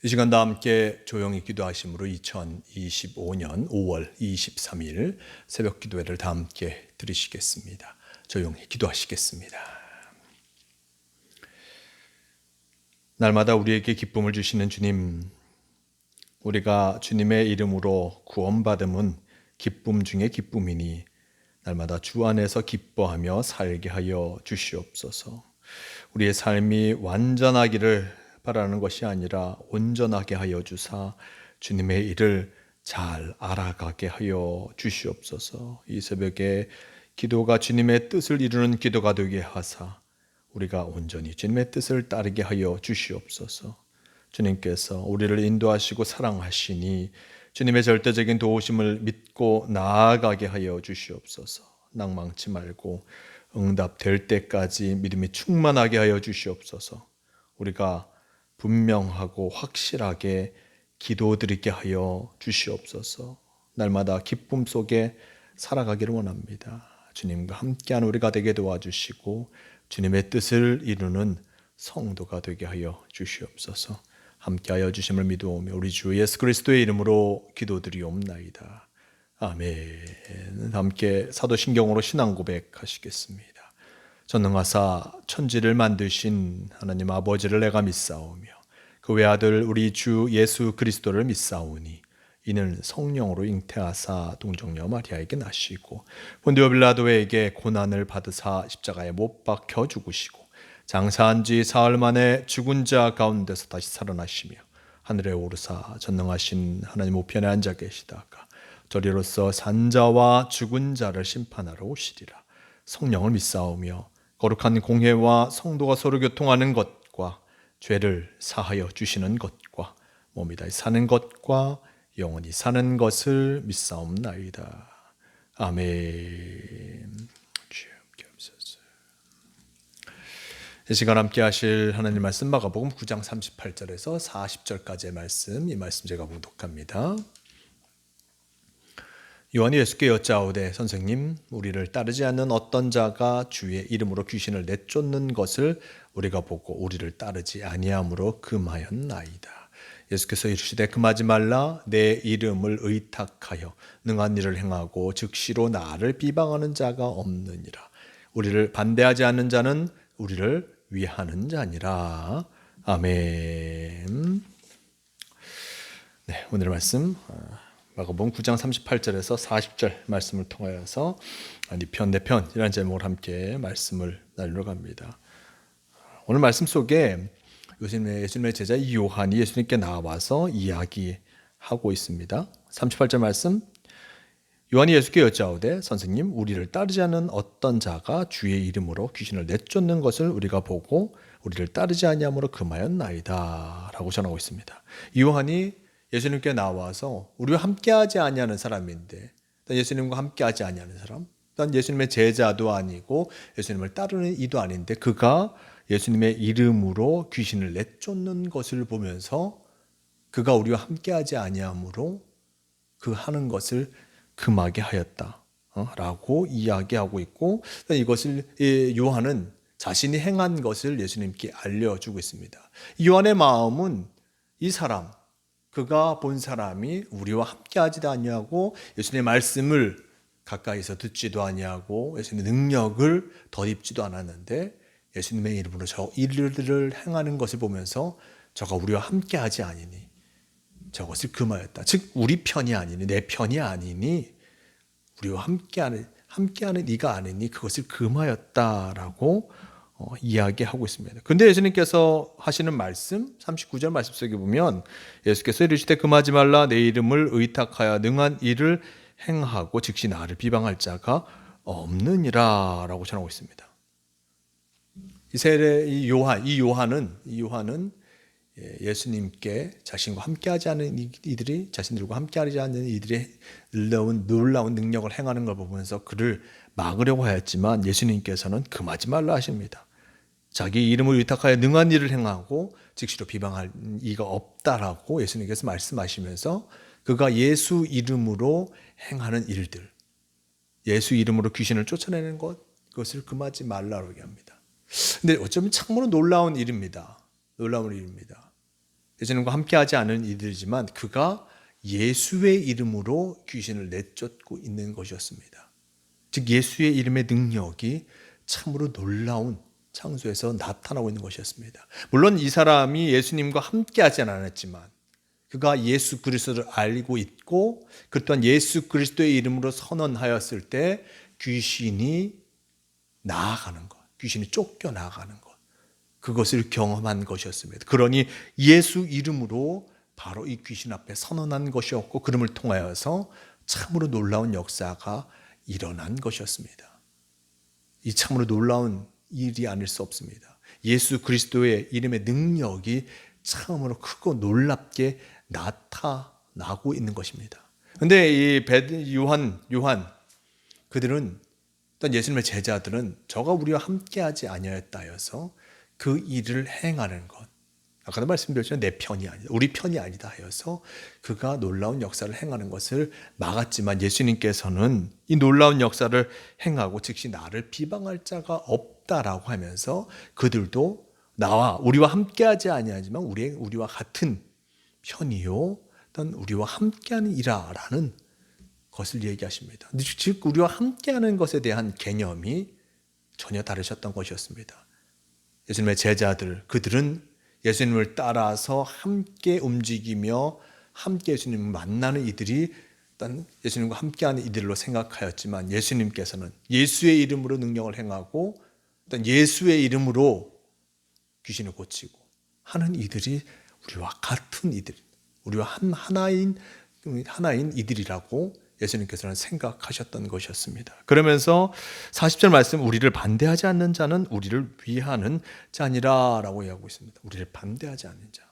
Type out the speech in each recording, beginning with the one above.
이 시간 다 함께 조용히 기도하심으로 2025년 5월 23일 새벽 기도회를 다 함께 드리시겠습니다. 조용히 기도하시겠습니다. 날마다 우리에게 기쁨을 주시는 주님, 우리가 주님의 이름으로 구원받음은 기쁨 중에 기쁨이니 날마다 주 안에서 기뻐하며 살게 하여 주시옵소서. 우리의 삶이 완전하기를 바라는 것이 아니라 온전하게 하여 주사 주님의 일을 잘 알아가게 하여 주시옵소서. 이 새벽에 기도가 주님의 뜻을 이루는 기도가 되게 하사 우리가 온전히 주님의 뜻을 따르게 하여 주시옵소서. 주님께서 우리를 인도하시고 사랑하시니 주님의 절대적인 도우심을 믿고 나아가게 하여 주시옵소서. 낭망치 말고 응답될 때까지 믿음이 충만하게 하여 주시옵소서. 우리가 분명하고 확실하게 기도드리게 하여 주시옵소서. 날마다 기쁨 속에 살아가기를 원합니다. 주님과 함께한 우리가 되게 도와주시고 주님의 뜻을 이루는 성도가 되게 하여 주시옵소서. 함께하여 주심을 믿어오며 우리 주 예수 그리스도의 이름으로 기도드리옵나이다. 아멘. 함께 사도신경으로 신앙 고백하시겠습니다. 전능하사 천지를 만드신 하나님 아버지를 내가 믿사오며 그 외아들 우리 주 예수 그리스도를 믿사오니 이는 성령으로 잉태하사 동정녀 마리아에게 나시고 본디오 빌라도에게 고난을 받으사 십자가에 못 박혀 죽으시고 장사한 지 사흘 만에 죽은 자 가운데서 다시 살아나시며 하늘에 오르사 전능하신 하나님 우편에 앉아 계시다가 저리로서 산자와 죽은 자를 심판하러 오시리라. 성령을 믿사오며 거룩한 공회와 성도가 서로 교통하는 것과 죄를 사하여 주시는 것과 몸이 다시 사는 것과 영원히 사는 것을 믿사옵나이다. 아멘. 이 시간 함께 하실 하나님 말씀 마가복음 9장 38절에서 40절까지의 말씀, 이 말씀 제가 봉독합니다. 요한이 예수께 여짜오되 선생님, 우리를 따르지 않는 어떤 자가 주의 이름으로 귀신을 내쫓는 것을 우리가 보고 우리를 따르지 아니함으로 금하였나이다. 예수께서 이르시되 금하지 말라. 내 이름을 의탁하여 능한 일을 행하고 즉시로 나를 비방하는 자가 없느니라. 우리를 반대하지 않는 자는 우리를 위하는 자니라. 아멘. 네, 오늘의 말씀 마가복음 9장 38절에서 40절 말씀을 통하여서 네 편, 내 편이라는 제목으로 함께 말씀을 나누러 갑니다. 오늘 말씀 속에 예수님의 제자 요한이 예수님께 나와서 이야기하고 있습니다. 38절 말씀, 요한이 예수께 여짜오되 선생님, 우리를 따르지 않는 어떤 자가 주의 이름으로 귀신을 내쫓는 것을 우리가 보고 우리를 따르지 아니함으로 금하였나이다 라고 전하고 있습니다. 요한이 예수님께 나와서 우리와 함께하지 아니하는 사람인데, 예수님과 함께하지 아니하는 사람, 또한 예수님의 제자도 아니고 예수님을 따르는 이도 아닌데 그가 예수님의 이름으로 귀신을 내쫓는 것을 보면서 그가 우리와 함께하지 아니하므로 그 하는 것을 금하게 하였다 라고 이야기하고 있고, 이것을 요한은 자신이 행한 것을 예수님께 알려주고 있습니다. 요한의 마음은 이 사람, 그가 본 사람이 우리와 함께하지도 아니하고 예수님의 말씀을 가까이서 듣지도 아니하고 예수님의 능력을 덧입지도 않았는데 예수님의 이름으로 저 일들을 행하는 것을 보면서 저가 우리와 함께하지 아니니 저것을 금하였다. 즉 우리 편이 아니니 내 편이 아니니 우리와 함께하는 이가 아니니 그것을 금하였다라고 이야기하고 있습니다. 근데 예수님께서 하시는 말씀 39절 말씀 속에 보면 예수께서 이르시되 금하지 말라. 내 이름을 의탁하여 능한 일을 행하고 즉시 나를 비방할 자가 없느니라 라고 전하고 있습니다. 이 요한은 예수님께 자신과 함께하지 않는 이들이 자신들과 함께하지 않는 이들의 놀라운 능력을 행하는 걸 보면서 그를 막으려고 하였지만 예수님께서는 금하지 말라 하십니다. 자기 이름을 위탁하여 능한 일을 행하고 즉시로 비방할 이가 없다라고 예수님께서 말씀하시면서 그가 예수 이름으로 행하는 일들, 예수 이름으로 귀신을 쫓아내는 것, 그것을 금하지 말라고 합니다. 근데 어쩌면 참으로 놀라운 일입니다. 놀라운 일입니다. 예수님과 함께하지 않은 이들이지만 그가 예수의 이름으로 귀신을 내쫓고 있는 것이었습니다. 즉 예수의 이름의 능력이 참으로 놀라운 창조에서 나타나고 있는 것이었습니다. 물론 이 사람이 예수님과 함께하지는 않았지만 그가 예수 그리스도를 알고 있고 그 또한 예수 그리스도의 이름으로 선언하였을 때 귀신이 나아가는 것, 귀신이 쫓겨나가는 것, 그것을 경험한 것이었습니다. 그러니 예수 이름으로 바로 이 귀신 앞에 선언한 것이었고 그름을 통하여서 참으로 놀라운 역사가 일어난 것이었습니다. 이 참으로 놀라운 일이 아닐 수 없습니다. 예수 그리스도의 이름의 능력이 참으로 크고 놀랍게 나타나고 있는 것입니다. 그런데 이 요한 그들은 어떤 예수님의 제자들은 저가 우리와 함께하지 아니하였다 하여서 그 일을 행하는 것, 아까도 말씀드렸지만 내 편이 아니다, 우리 편이 아니다 하여서 그가 놀라운 역사를 행하는 것을 막았지만 예수님께서는 이 놀라운 역사를 행하고 즉시 나를 비방할 자가 없다라고 하면서 그들도 나와 우리와 함께하지 아니하지만 우리와 같은 편이요 어떤 우리와 함께하는 이라라는 것을 얘기하십니다. 즉 우리와 함께하는 것에 대한 개념이 전혀 다르셨던 것이었습니다. 예수님의 제자들, 그들은 예수님을 따라서 함께 움직이며 함께 예수님을 만나는 이들이 일단 예수님과 함께하는 이들로 생각하였지만 예수님께서는 예수의 이름으로 능력을 행하고 일단 예수의 이름으로 귀신을 고치고 하는 이들이 우리와 같은 이들, 우리와 하나인 이들이라고 예수님께서는 생각하셨던 것이었습니다. 그러면서 40절 말씀, 우리를 반대하지 않는 자는 우리를 위하는 자니라 라고 얘기하고 있습니다. 우리를 반대하지 않는 자,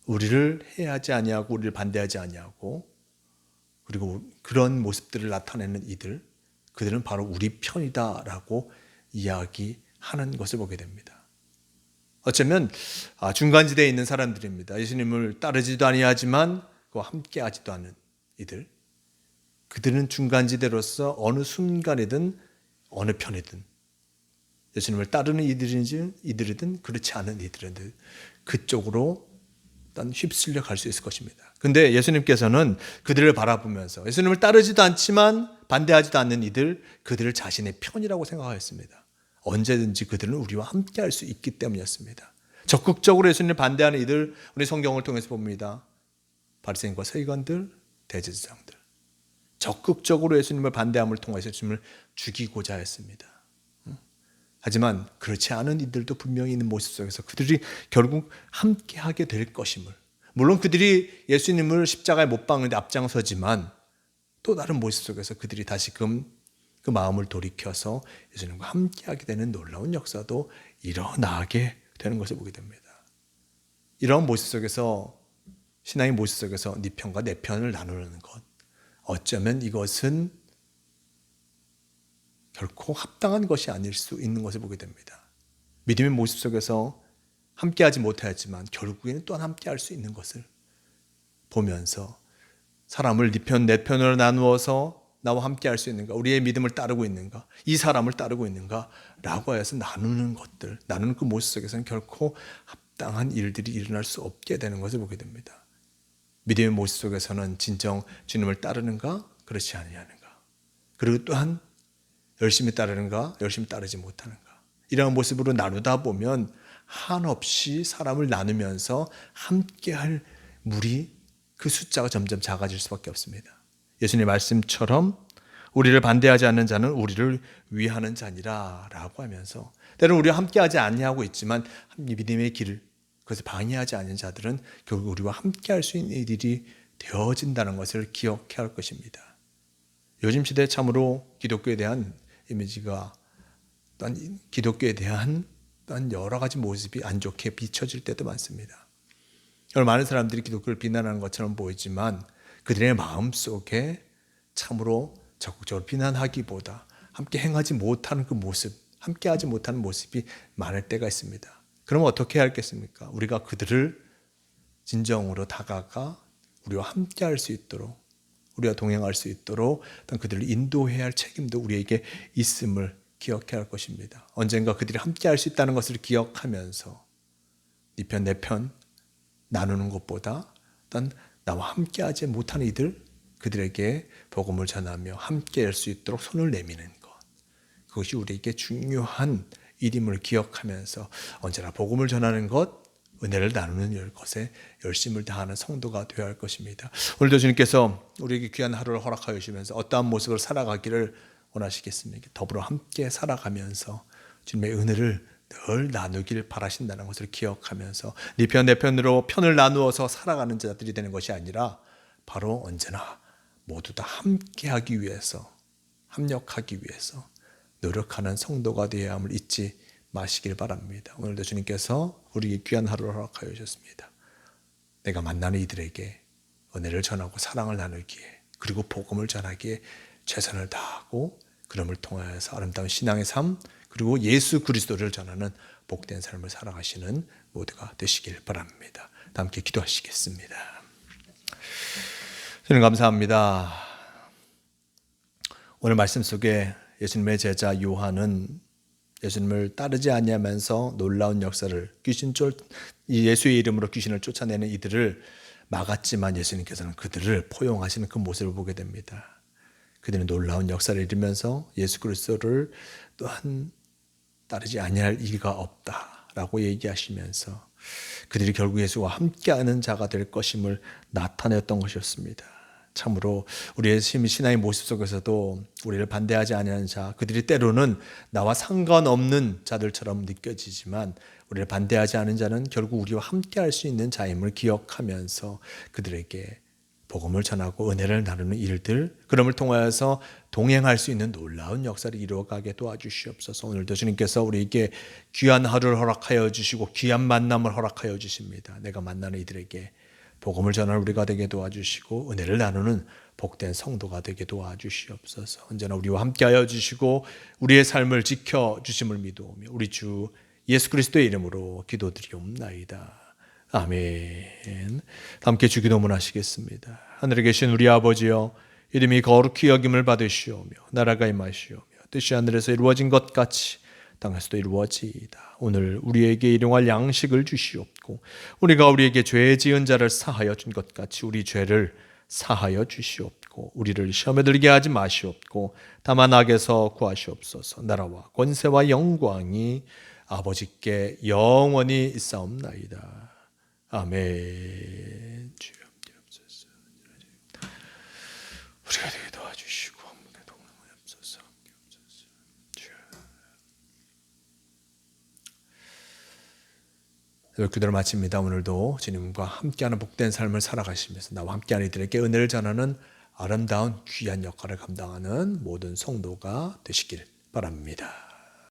우리를 해하지 아니하고 우리를 반대하지 아니하고 그리고 그런 모습들을 나타내는 이들, 그들은 바로 우리 편이다라고 이야기하는 것을 보게 됩니다. 어쩌면 중간지대에 있는 사람들입니다. 예수님을 따르지도 아니하지만 그와 함께하지도 않은 이들, 그들은 중간지대로서 어느 순간이든 어느 편이든 예수님을 따르는 이들이든 그렇지 않은 이들이든 그쪽으로 일단 휩쓸려 갈 수 있을 것입니다. 근데 예수님께서는 그들을 바라보면서 예수님을 따르지도 않지만 반대하지도 않는 이들, 그들을 자신의 편이라고 생각하였습니다. 언제든지 그들은 우리와 함께 할 수 있기 때문이었습니다. 적극적으로 예수님을 반대하는 이들, 우리 성경을 통해서 봅니다. 바리새인과 서기관들, 대제사장들, 적극적으로 예수님을 반대함을 통해서 예수님을 죽이고자 했습니다. 하지만 그렇지 않은 이들도 분명히 있는 모습 속에서 그들이 결국 함께하게 될 것임을, 물론 그들이 예수님을 십자가에 못 박는데 앞장서지만 또 다른 모습 속에서 그들이 다시금 그 마음을 돌이켜서 예수님과 함께하게 되는 놀라운 역사도 일어나게 되는 것을 보게 됩니다. 이런 모습 속에서, 신앙의 모습 속에서 네 편과 내 편을 나누는 것, 어쩌면 이것은 결코 합당한 것이 아닐 수 있는 것을 보게 됩니다. 믿음의 모습 속에서 함께하지 못하였지만 결국에는 또한 함께할 수 있는 것을 보면서 사람을 네 편, 내 편으로 나누어서 나와 함께할 수 있는가, 우리의 믿음을 따르고 있는가, 이 사람을 따르고 있는가 라고 해서 나누는 것들, 나누는 그 모습 속에서는 결코 합당한 일들이 일어날 수 없게 되는 것을 보게 됩니다. 믿음의 모습 속에서는 진정 주님을 따르는가, 그렇지 아니하는가, 그리고 또한 열심히 따르는가, 열심히 따르지 못하는가, 이러한 모습으로 나누다 보면 한없이 사람을 나누면서 함께할 무리, 그 숫자가 점점 작아질 수밖에 없습니다. 예수님의 말씀처럼 우리를 반대하지 않는 자는 우리를 위하는 자니라 라고 하면서 때로는 우리와 함께하지 아니하고 있지만 믿음의 길을, 그것을 방해하지 않는 자들은 결국 우리와 함께할 수 있는 일이 되어진다는 것을 기억해야 할 것입니다. 요즘 시대에 참으로 기독교에 대한 이미지가, 또한 기독교에 대한 또한 여러 가지 모습이 안 좋게 비춰질 때도 많습니다. 많은 사람들이 기독교를 비난하는 것처럼 보이지만 그들의 마음속에 참으로 적극적으로 비난하기보다 함께 행하지 못하는 그 모습, 함께 하지 못하는 모습이 많을 때가 있습니다. 그러면 어떻게 해야 하겠습니까? 우리가 그들을 진정으로 다가가 우리와 함께 할 수 있도록, 우리와 동행할 수 있도록 그들을 인도해야 할 책임도 우리에게 있음을 기억해야 할 것입니다. 언젠가 그들이 함께 할 수 있다는 것을 기억하면서 네 편, 내 편, 나누는 것보다 일단 나와 함께하지 못한 이들, 그들에게 복음을 전하며 함께할 수 있도록 손을 내미는 것, 그것이 우리에게 중요한 일임을 기억하면서 언제나 복음을 전하는 것, 은혜를 나누는 것에 열심을 다하는 성도가 되어야 할 것입니다. 오늘도 주님께서 우리에게 귀한 하루를 허락하여 주시면서 어떠한 모습을 살아가기를 원하시겠습니까? 더불어 함께 살아가면서 주님의 은혜를 늘 나누길 바라신다는 것을 기억하면서 네 편 내 편으로 편을 나누어서 살아가는 자들이 되는 것이 아니라 바로 언제나 모두 다 함께하기 위해서, 합력하기 위해서 노력하는 성도가 되어야 함을 잊지 마시길 바랍니다. 오늘도 주님께서 우리에게 귀한 하루를 허락하여 주셨습니다. 내가 만나는 이들에게 은혜를 전하고 사랑을 나누기에, 그리고 복음을 전하기에 최선을 다하고 그럼을 통하여서 아름다운 신앙의 삶, 그리고 예수 그리스도를 전하는 복된 삶을 살아가시는 모두가 되시길 바랍니다. 다 함께 기도하시겠습니다. 주님 감사합니다. 오늘 말씀 속에 예수님의 제자 요한은 예수님을 따르지 아니하면서 놀라운 역사를 예수의 이름으로 귀신을 쫓아내는 이들을 막았지만 예수님께서는 그들을 포용하시는 그 모습을 보게 됩니다. 그들은 놀라운 역사를 이루면서 예수 그리스도를 또한 따르지 아니할 이유가 없다라고 얘기하시면서 그들이 결국 예수와 함께하는 자가 될 것임을 나타냈던 것이었습니다. 참으로 우리의 신앙의 모습 속에서도 우리를 반대하지 아니하는 자, 그들이 때로는 나와 상관없는 자들처럼 느껴지지만 우리를 반대하지 않은 자는 결국 우리와 함께할 수 있는 자임을 기억하면서 그들에게 복음을 전하고 은혜를 나누는 일들, 그럼을 통하여서 동행할 수 있는 놀라운 역사를 이루어가게 도와주시옵소서. 오늘도 주님께서 우리에게 귀한 하루를 허락하여 주시고 귀한 만남을 허락하여 주십니다. 내가 만나는 이들에게 복음을 전할 우리가 되게 도와주시고 은혜를 나누는 복된 성도가 되게 도와주시옵소서. 언제나 우리와 함께하여 주시고 우리의 삶을 지켜주심을 믿으며 우리 주 예수 그리스도의 이름으로 기도드리옵나이다. 아멘. 함께 주기도문 하시겠습니다. 하늘에 계신 우리 아버지여, 이름이 거룩히 여김을 받으시오며 나라가 임하시오며 뜻이 하늘에서 이루어진 것 같이 땅에서도 이루어지이다. 오늘 우리에게 일용할 양식을 주시옵고 우리가 우리에게 죄 지은 자를 사하여 준 것 같이 우리 죄를 사하여 주시옵고 우리를 시험에 들게 하지 마시옵고 다만 악에서 구하시옵소서. 나라와 권세와 영광이 아버지께 영원히 있사옵나이다. 아멘. 주여 함께하옵소서. 우리가 되게 도와주시고 함께 동행하옵소서. 기도를 마칩니다. 오늘도 주님과 함께하는 복된 삶을 살아가시면서 나와 함께하는 이들에게 은혜를 전하는 아름다운 귀한 역할을 감당하는 모든 성도가 되시길 바랍니다.